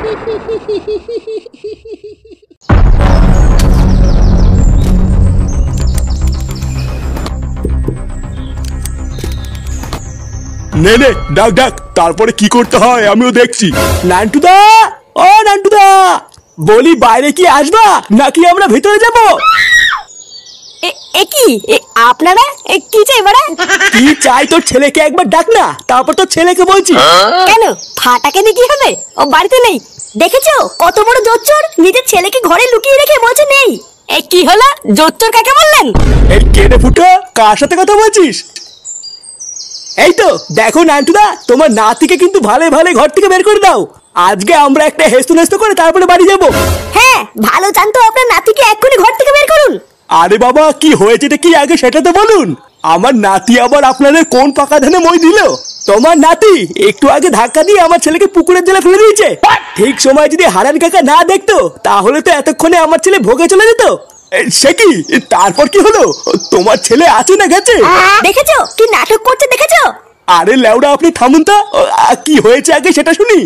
নে নে ডাক ডাক, তারপরে কি করতে হয় আমিও দেখছি। নান্টুদা, ও নান্টুদা, বলি বাইরে কি আসবা নাকি আমরা ভেতরে যাব? কি আপনারা কি চাই বাড়া? কি চাই তোর ছেলেকে একবার ডাক না, তারপর তোর ছেলেকে বলছি। কেন ফাটাকে দিয়ে কি হবে? ও বাড়িতে নেই। দেখেছো কত বড় জোচ্চোর, নিজের ছেলেকে ঘরে লুকিয়ে রেখে বলছে নেই। কি হলো, জোচ্চোর কাকে বললেন? এই কেড়ে ফুটো, কার সাথে কথা বলছিস? এই তো দেখো নান্টুদা, তোমার নাতিকে কিন্তু ভালো ভালো ঘর থেকে বের করে দাও। আজকে আমরা একটা হেস্তু নেস্ত করে তারপরে বাড়ি যাব। হ্যাঁ ভালো চান তো আপনার নাতিকে এক্ষুনি ঘর থেকে বের করুন। আরে বাবা, কি হয়েছে কি আগে সেটা তো বলুন। আমার নাতি আবার আপনাদের কোন পাকা ধানে মই দিল? তোমার নাতি একটু আগে ধাক্কা দিয়ে আমার ছেলেকে পুকুরের জলে ফেলে দিয়েছে। ঠিক সময় যদি হারান কাকা না দেখতো তাহলে তো এতক্ষণে আমার ছেলে ভোগে চলে যেত। সে কি, তারপর কি হলো? তোমার ছেলে আছে না গেছে? দেখেছো কি নাটক করছে, দেখেছো? আরে লেওড়া আপনি থামুন তো, কি হয়েছে আগে সেটা শুনি।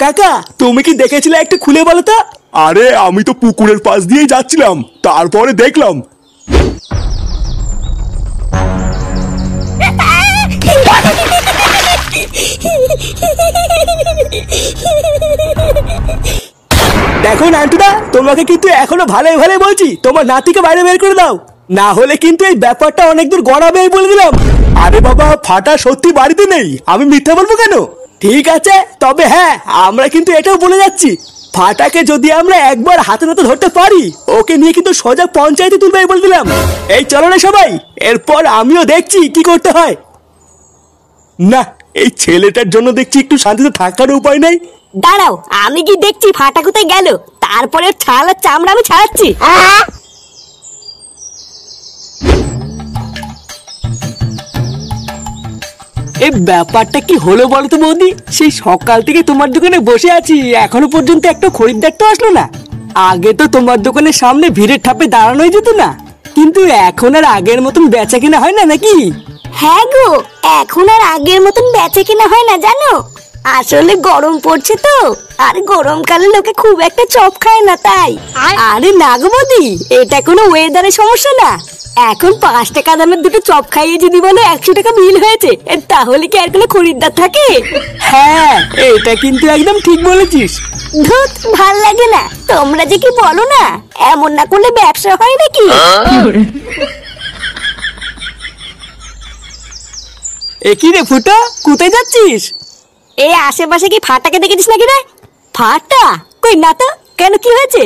কাকা তুমি কি দেখেছিলে একটু খুলে বলো তো? আরে আমি তো পুকুরের পাশ দিয়েই যাচ্ছিলাম, তারপরে দেখলাম। দেখো নান্টুদা, তোমাকে কিন্তু এখনো ভালোই ভালোই বলছি তোমার নাতিকে বাইরে বের করে দাও, না হলে কিন্তু এই ব্যাপারটা অনেক দূর গড়াবে বলে দিলাম। আরে বাবা, ফাটা সত্যি বাড়িতে নেই, আমি মিথ্যা বলবো কেন? ঠিক আছে, তবে হ্যাঁ আমরা কিন্তু এটাও বলে যাচ্ছি, ফাটাকে যদি আমরা একবার হাতে নাতে ধরতে পারি ওকে নিয়ে কিন্তু সোজা পঞ্চায়েতে তুলবে বলে দিলাম। এই চলো না সবাই, এরপর আমিও দেখছি কি করতে হয়। না, এই ছেলেটার জন্য দেখছি একটু শান্তিতে থাকার উপায় নেই। দাঁড়াও, আমি কি দেখছি ফাটা কোথায় গেল, তারপরে ছাড়ার চামড়া আমি ছাড়াচ্ছি। এই ব্যাপারটা কি হলো বলো তো বৌদি? সেই সকাল থেকে তোমার দোকানে বসে আছি, এখনো পর্যন্ত একটা খরিদ্দার তো আসলো না। আগে তো তোমার দোকানের সামনে ভিড়ের ঠাপে দাঁড়ানোই যেত না, কিন্তু এখন আর আগের মতন বেচা কেনা হয় না নাকি? হ্যাঁ গো, এখন আর আগের মতন বেচা কেনা হয় না জানো। আসলে গরম পড়ছে তো, আর গরমকালে লোকে খুব একটা চপ খায় না তাই। আরে না গো বৌদি, এটা কোনো ওয়েদারের সমস্যা না। এখন 5 টাকা দামের দুটো চপ খাইয়ে যদি বলো 100 টাকা বিল হয়েছে, তাহলে কি আর কোনো খরিদ্দার থাকে? হ্যাঁ, এটা কিন্তু একদম ঠিক বলেছিস। ধুত, ভাল লাগে না, তোমরা যে কি বলো না, এমন না করলে ব্যবসা হয় নাকি? একই রে ফুটা, কোথায় যাচ্ছিস? এই আশেপাশে কি ফাটাকে দেখেছিস নাকি রে? ফাটা কই না তো, কেন কি হয়েছে?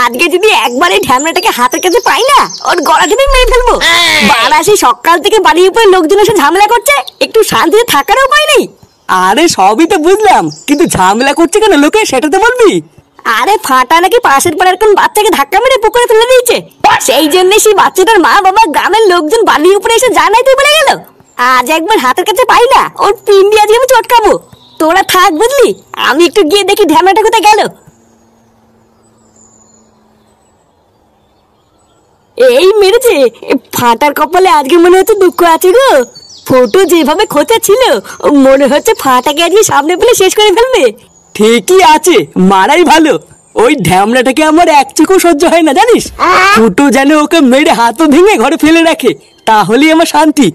আজকে যদি একবার এই ঢ্যামড়াটাকে হাতের কাছে পাই না, ওর গলা টিপে মেরে ফেলবো। বারাসি সকাল থেকে বাড়ির উপরে লোকজন এসে ঝামেলা করছে, একটু শান্তিতে থাকার উপায় নেই। আরে সবই তো বুঝলাম, কিন্তু ঝামেলা করছে কেন লোকে সেটা তো বলবি। আরে ফাটা নাকি পাশের পাড়ার কোন বাচ্চাকে ধাক্কা মেরে পুকুরে ফেলে দিয়েছে, সেই জন্য সেই বাচ্চাটার মা বাবা গ্রামের লোকজন বাড়ির উপরে এসে জানাইতে বলে গেল। আজ একবার হাতের কাছে পাই না, ওর পিন্ডি আজকে আমি চটকাবো। তোরা থাক বুঝলি, আমি একটু গিয়ে দেখি ঢ্যামড়াটা কোথায় গেল। এই মেরেছে, ফাটার কপালে আজকে মনে হচ্ছে দুঃখ আছে গো। ফটো যেভাবে খোঁচা ছিল, মনে হচ্ছে ফাটাকে আজকে সামনে পেলে শেষ করে ফেলবে। ঠিকই আছে, মারাই ভালো। ওই ঢ্যামড়াটাকে আমার এক চোখও সহ্য হয় না জানিস। ফুটো যেন ওকে মেরে হাতও ভেঙে ঘরে ফেলে রাখে, তাহলেই আমার শান্তি।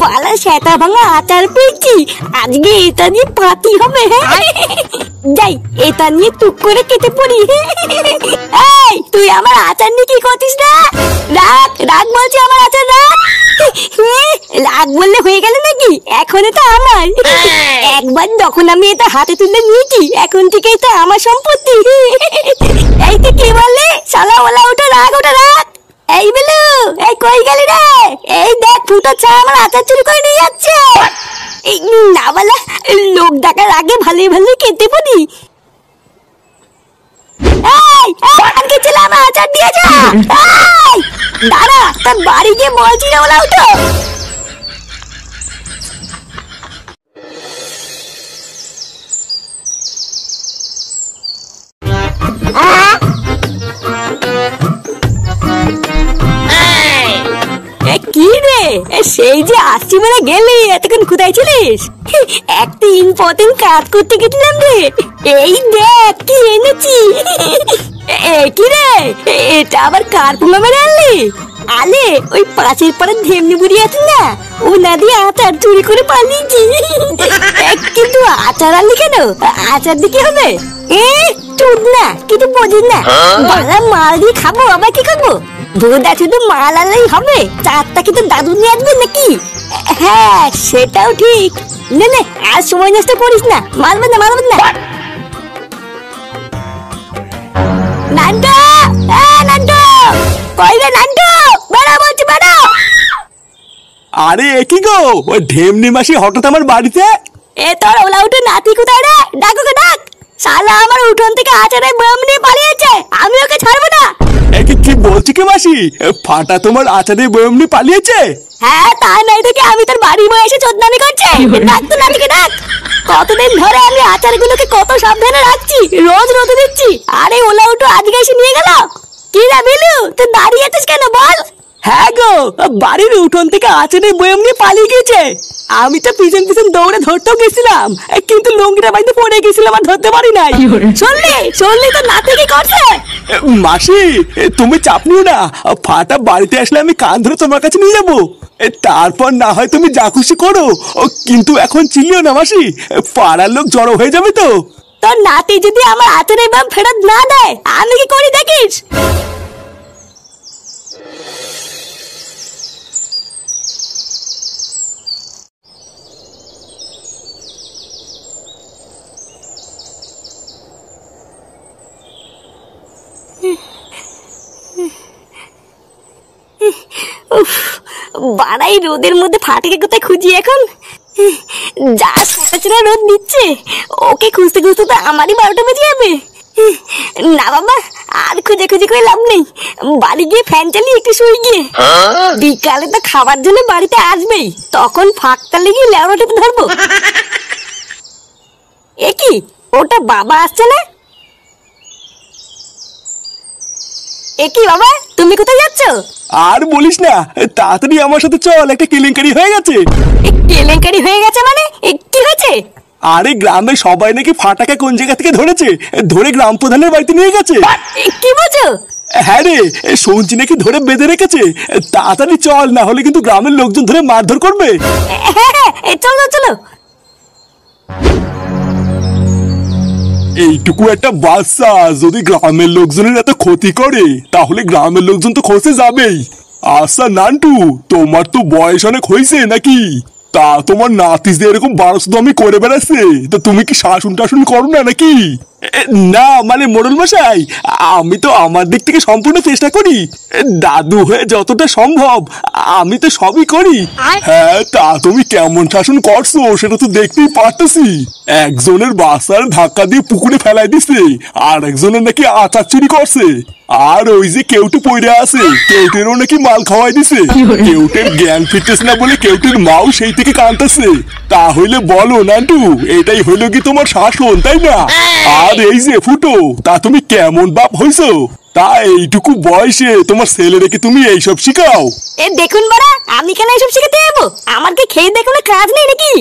বালা সেটা ভাঙা আচার পেয়েছি, আজকে এটা নিয়ে পাতি হবে। যাই, এটা নিয়ে টুক করে কেটে পড়ি। এই তুই আমার আচার নিয়ে কি করছিস? না রাখ রাখ বলছি, আমার আচার রাখ। রাখ বললে হয়ে গেল নাকি? এখন এটা আমার। একবার যখন আমি এটা হাতে তুলে নিয়েছি, এখন থেকে এটা আমার সম্পত্তি। এই তো কি বললে শালা, ওলা ওটা রাখ, ওটা রাখ। এই বেলু, এই কই গেলি রে? এই দেখ ফুটো চা আমার আচার চুরি করে নিয়ে যাচ্ছে। এই না বলা, লোক ডাকার আগে ভালোই ভালোই কেটে পড়ি। এই আজকে ছেলে আমার আচার দিয়ে যা। এই দাঁড়া, তার বাড়ি গিয়ে বলছি না বলা উঠো। সেই যে আসছি মানে গেলি, এতক্ষণ কোথায় ছিলিস? একটা ইম্পর্টেন্ট কাজ করতে গেছিলাম রে। এই দেখ কি এনেছি। কি রে, এটা আবার কার পোঙা মেরে আনলি? আলে ওই পাশের পাড়ার ঢেমনি বুড়ি আছে না, ও না দিয়ে আচার চুরি করে পালিয়েছি। কিন্তু আচার আনলি কেন? আচার দিকে হবে চুদ না, কিছু বোঝিস না। বাংলা মাল দিয়ে খাবো, আবার কি খাবো? বোধা শুধু মাল আনলেই হবে, চারটা কিন্তু দাদু নিয়ে আসবে নাকি? হ্যাঁ সেটাও ঠিক। নে নে, আর সময় নষ্ট করিস না, মারবেন না মারবেন না। নান্টু, নান্টু, কই রে নান্টু? বেড়া বলছি বেড়া। আরে কি গো, ওই ঢেমনি মাসি হঠাৎ আমার বাড়িতে? এ তোর ওলা উঠে নাতি কোথায় রে? ডাক ওকে ডাক। শালা আমার উঠোন থেকে আচারের বম নিয়ে পালিয়েছে, আমি ওকে ছাড়বো না। কি বলছি কি মাসি, ফাটা তোমার আচারের বয়ম নিয়ে পালিয়েছে? হ্যাঁ তা নাই দেখে আমি তোর বাড়ি বয়ে এসে চোদনামি করছে। ডাক তো নাতিকে ডাক। কতদিন ধরে আমি আচারগুলোকে কত সাবধানে রাখছি, রোজ রোদে দিচ্ছি, আরে ওলা উঠো আজকে এসে নিয়ে গেল। কি রে বিলু, তুই দাঁড়িয়ে আছিস কেন বল? হ্যাঁ গো, বাড়ির উঠোন থেকে আচারের বয়ম নিয়ে পালিয়ে গেছে। আমি তো পিছন পিছন দৌড়ে ধরতেও গেছিলাম, কিন্তু লুঙ্গিটা বাইতে পড়ে গেছিলাম আর ধরতে পারি নাই। শুনলি তো নাতি কি করছে? মাসি তুমি চাপ নিও না, ফাটা বাড়িতে আসলে আমি কান ধরে তোমার কাছে নিয়ে যাবো, তারপর না হয় তুমি যা খুশি করো। কিন্তু এখন চিনিও না মাসি, পাড়ার লোক জড়ো হয়ে যাবে তো। তোর নাতি যদি আমার আচারের বম ফেরত না দেয়, আমি কি করি দেখিস? বাড়াই রোদের মধ্যে ফাটিকে কোথায় খুঁজি এখন? যা সাঁটাচড়া রোদ দিচ্ছে, ওকে খুঁজতে খুঁজতে তো আমারই 12টা বেজে যাবে। না বাবা, আর খুঁজে খুঁজে করে লাভ নেই, বাড়ি গিয়ে ফ্যান চালিয়ে একটু শুয়ে গিয়ে। বিকালে তো খাবার জন্য বাড়িতে আসবেই, তখন ফাঁকটা লেগে লেওড়াটাতে ধরবো। এ কি, ওটা বাবা আসছে না? এ কি বাবা, তুমি কোথায় যাচ্ছ? আর বলিস না, তাড়াতাড়ি আমার সাথে চল, একটা কেলেঙ্কারি হয়ে গেছে। কেলেঙ্কারি হয়ে গেছে মানে কি হয়েছে? আরে গ্রামের সবাই নাকি ফাটাকে কোন জায়গা থেকে ধরেছে, ধরে গ্রাম প্রধানের বাড়িতে নিয়ে গেছে। কি বলছো? হ্যাঁ রে, শুনছি নাকি ধরে বেঁধে রেখেছে। তাড়াতাড়ি চল, না হলে কিন্তু গ্রামের লোকজন ধরে মারধর করবে। হ্যাঁ চলো চলো। এইটুকু একটা বাচ্চা যদি গ্রামের লোকজনের এত ক্ষতি করে, তাহলে গ্রামের লোকজন তো খসে যাবেই। আচ্ছা নান্টু, তোমার তো বয়স অনেক হয়েছে নাকি? তা তোমার নাতিদের এরকম বারোশো করে বেড়াচ্ছে, তো তুমি কি শাসন টাসন করো না নাকি? না মানে মোড়ল মশাই, আমি তো আমার দিক থেকে সম্পূর্ণ চেষ্টা করি, দাদু হয়ে যতটা সম্ভব আমি তো সবই করি। হ্যাঁ, তা তুমি কেমন শাসন করছো সেটা তো দেখতেই পারতেছি। একজনের বাচ্চার ধাক্কা দিয়ে পুকুরে ফেলাই দিছে, আর একজনের নাকি আচার চুরি করছে, আর ওই যে কেউটু পইড়া আছে, কেউটেরও নাকি মাল খাওয়াই দিছে। কেউটের জ্ঞান ফিরতেছে না বলে কেউটের মাও সেই থেকে কাঁদতেছে। তাহলে বলো নান্টু, এটাই হইল কি তোমার শাসন, তাই না? আর এই যে ফুটো, তা তুমি কেমন বাপ হইছো? তা এইটুকু বয়সে তোমার ছেলে রেখে তুমি এইসব শিখাও? দেখুন বাড়া, আমি কেন এইসব শিখাতে যাবো? আমার কি খেয়ে দেখো না কাজ নেই নাকি?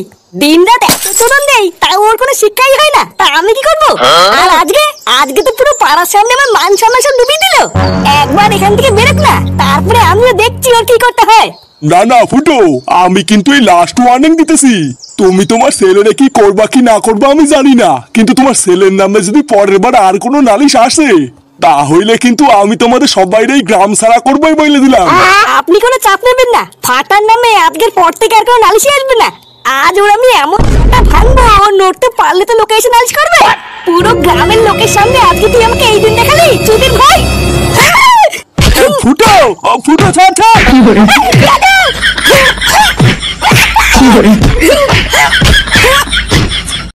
দিন রাত এত চলন দেই, তাও ওর কোনো শিক্ষাই হয় না, তা আমি কি করবো? আর আজকে তো পুরো পাড়ার সামনে আমার মান সম্মান সব ডুবিয়ে দিল। একবার এখান থেকে বেরোক না, তারপরে আমিও দেখছি ওর কি করতে হয়। না না ফুটো, আমি কিন্তু এই লাস্ট ওয়ার্নিং দিতেছি। তুমি তোমার ছেলেরে কি করবা কি না করবা আমি জানি না, কিন্তু তোমার ছেলের নামে যদি পরের বার আর কোনো নালিশ আসে, তাহলে কিন্তু আমি তোমাদের সবাইরই গ্রাম ছাড়া করবোই বলে দিলাম। আপনি কোনো চাপ নেবেন না, ফাটার নামে আজকের পর থেকে আর কোনো নালিশই আসবে না। আজ ওর আমি এমন ভাঙবো, ওর নড়তে পারলে তো লোকে এসে নালিশ করবে। পুরো গ্রামের লোকের সামনে আজকে তুই আমাকে এই দিন দেখালি, চুদির ভাই। ফুটো ফুটো ছাড় ছাড়।